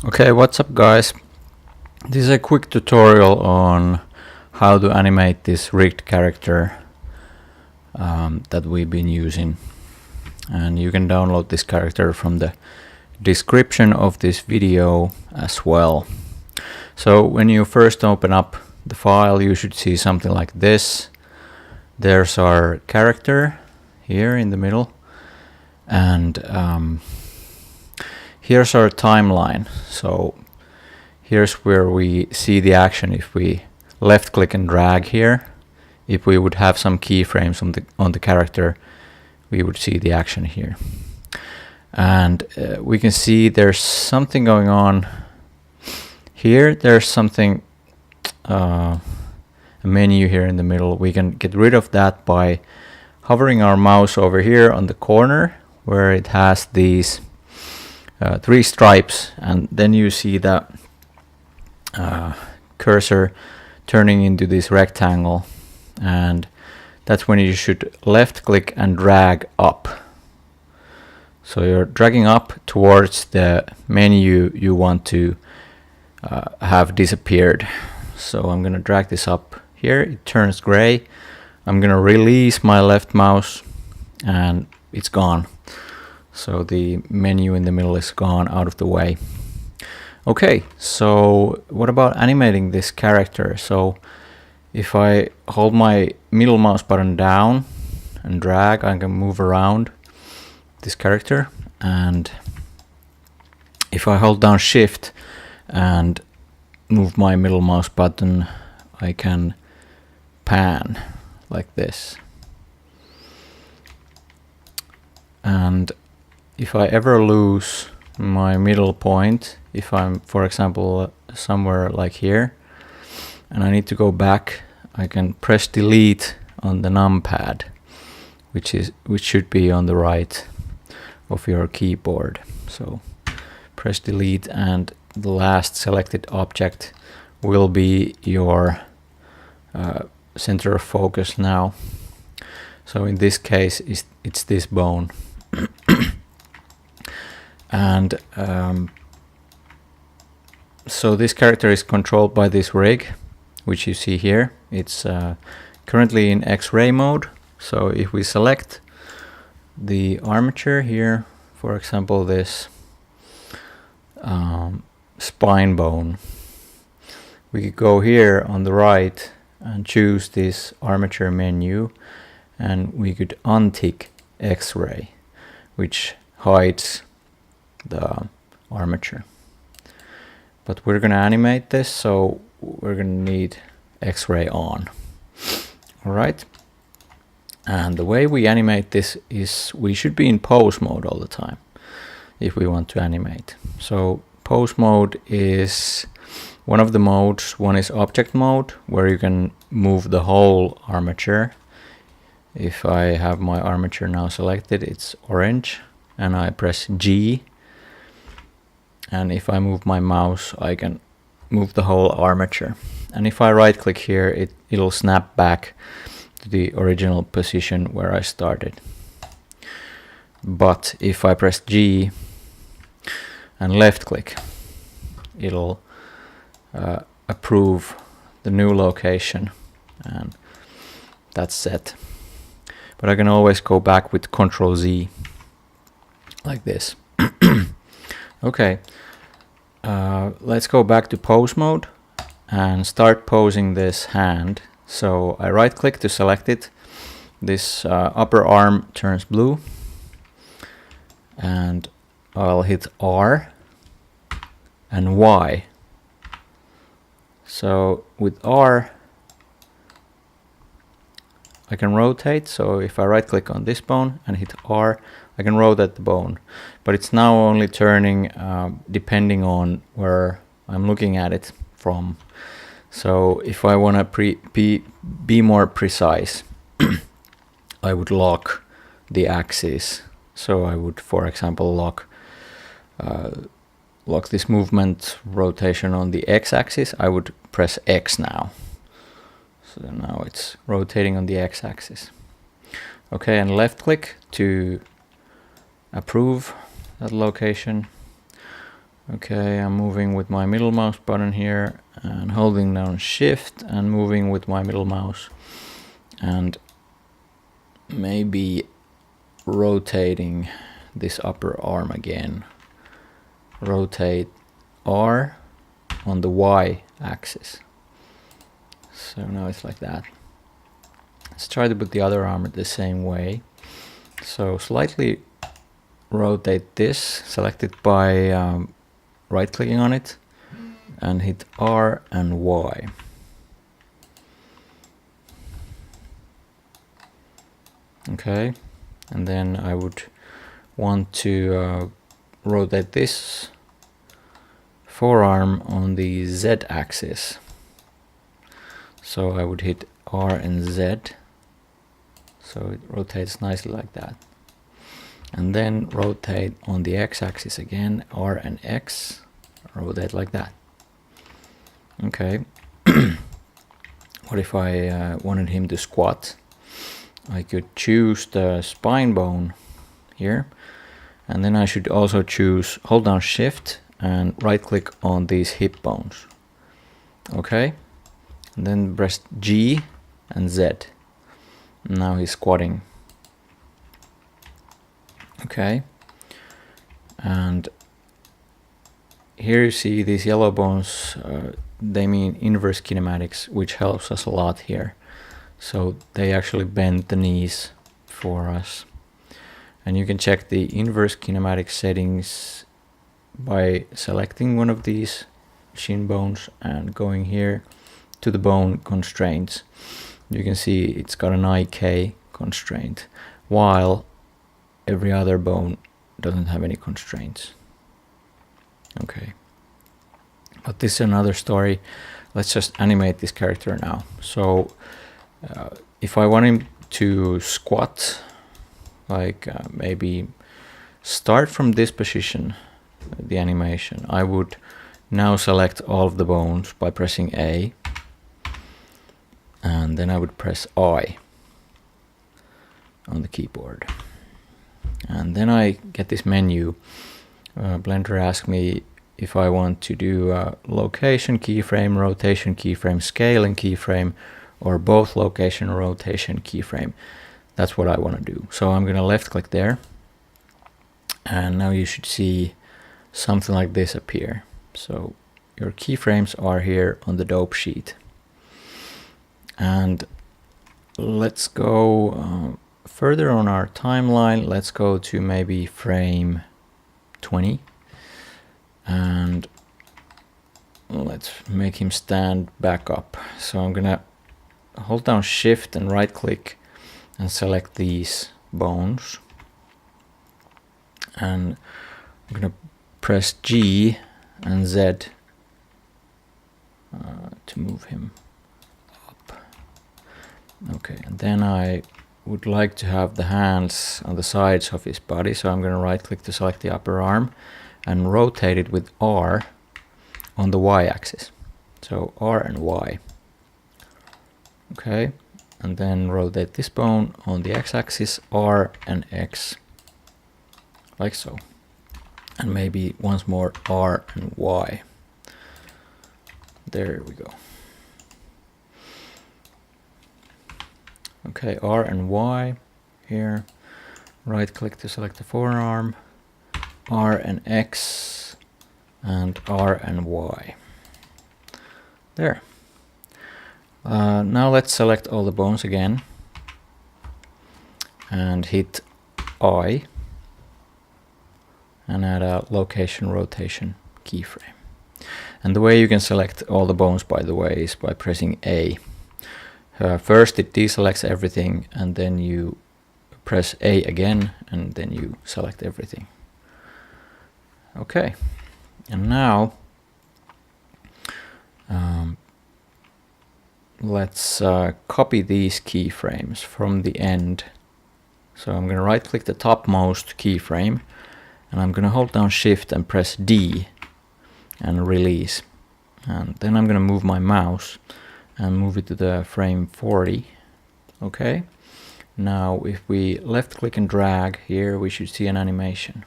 Okay, what's up guys? This is a quick tutorial on how to animate this rigged character that we've been using. And you can download this character from the description of this video as well. So when you first open up the file, you should see something like this. There's our character here in the middle, and here's our timeline. So here's where we see the action if we left click and drag here. If we would have some keyframes on the character, we would see the action here. And we can see there's something going on here. There's something, a menu here in the middle. We can get rid of that by hovering our mouse over here on the corner where it has these three stripes, and then you see that cursor turning into this rectangle, and that's when you should left click and drag up. So you're dragging up towards the menu you want to have disappeared. So I'm gonna drag this up here, it turns gray. I'm gonna release my left mouse and it's gone. So the menu in the middle is gone out of the way. Okay, so what about animating this character? So if I hold my middle mouse button down and drag, I can move around this character, and if I hold down shift and move my middle mouse button, I can pan like this. And if I ever lose my middle point, if I'm, for example, somewhere like here, and I need to go back, I can press delete on the numpad, which should be on the right of your keyboard. So press delete, and the last selected object will be your center of focus now. So in this case, it's this bone. And so this character is controlled by this rig, which you see here. It's currently in X-ray mode. So if we select the armature here, for example this spine bone, we could go here on the right and choose this armature menu, and we could untick X-ray, which hides the armature. But we're going to animate this, so we're going to need X-ray on. Alright, and the way we animate this is we should be in pose mode all the time if we want to animate. So pose mode is one of the modes. One is object mode, where you can move the whole armature. If I have my armature now selected, it's orange, and I press G, and if I move my mouse, I can move the whole armature. And if I right click here, it'll snap back to the original position where I started. But if I press G and left click, it'll approve the new location, and that's set. But I can always go back with Ctrl Z like this. Okay, let's go back to pose mode and start posing this hand. So I right click to select it. This upper arm turns blue, and I'll hit R and Y. So with R I can rotate. So if I right click on this bone and hit R, I can rotate the bone, but it's now only turning depending on where I'm looking at it from. So if I want to be more precise, I would lock the axis. So I would, for example, lock this movement rotation on the x-axis. I would press X now. So now it's rotating on the x-axis. Okay, and left click to approve that location. Okay, I'm moving with my middle mouse button here and holding down shift and moving with my middle mouse and maybe rotating this upper arm again. Rotate R on the Y axis. So now it's like that. Let's try to put the other arm the same way. So slightly rotate this, select it by right clicking on it and hit R and Y. Okay, and then I would want to rotate this forearm on the Z axis. So I would hit R and Z, so it rotates nicely like that. And then rotate on the X axis again, R and X, rotate like that. Okay. What if I wanted him to squat? I could choose the spine bone here, and then I should also choose, hold down shift and right click on these hip bones. Okay, and then press G and Z. Now he's squatting. Okay, and here you see these yellow bones, they mean inverse kinematics, which helps us a lot here. So they actually bend the knees for us. And you can check the inverse kinematic settings by selecting one of these shin bones and going here to the bone constraints. You can see it's got an IK constraint, while every other bone doesn't have any constraints. Okay, but this is another story. Let's just animate this character now. So if I want him to squat, like maybe start from this position, the animation, I would now select all of the bones by pressing A, and then I would press I on the keyboard. And then I get this menu. Blender asks me if I want to do location keyframe, rotation keyframe, scaling keyframe, or both location and rotation keyframe. That's what I want to do. So I'm going to left click there, and now you should see something like this appear. So your keyframes are here on the dope sheet. And let's go further on our timeline. Let's go to maybe frame 20, and let's make him stand back up. So I'm gonna hold down shift and right click and select these bones, and I'm gonna press G and Z to move him up. Okay, and then I would like to have the hands on the sides of his body, so I'm going to right click to select the upper arm and rotate it with R on the Y axis. So R and Y. Okay, and then rotate this bone on the X axis, R and X, like so. And maybe once more R and Y. There we go. Okay, R and Y here. Right click to select the forearm, R and X, and R and Y. There. Now let's select all the bones again and hit I and add a location rotation keyframe. And the way you can select all the bones, by the way, is by pressing A. First it deselects everything, and then you press A again, and then you select everything. Okay, and now let's copy these keyframes from the end. So I'm going to right click the topmost keyframe, and I'm going to hold down shift and press D and release. And then I'm going to move my mouse and move it to the frame 40. Okay, now if we left click and drag here, we should see an animation.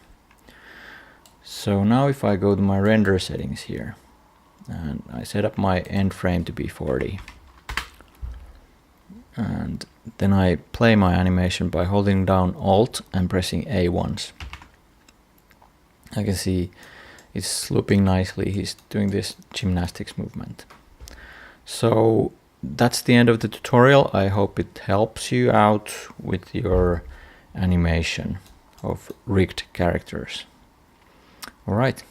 So now if I go to my render settings here, and I set up my end frame to be 40, and then I play my animation by holding down Alt and pressing A once. I can see it's looping nicely. He's doing this gymnastics movement. So that's the end of the tutorial. I hope it helps you out with your animation of rigged characters. All right.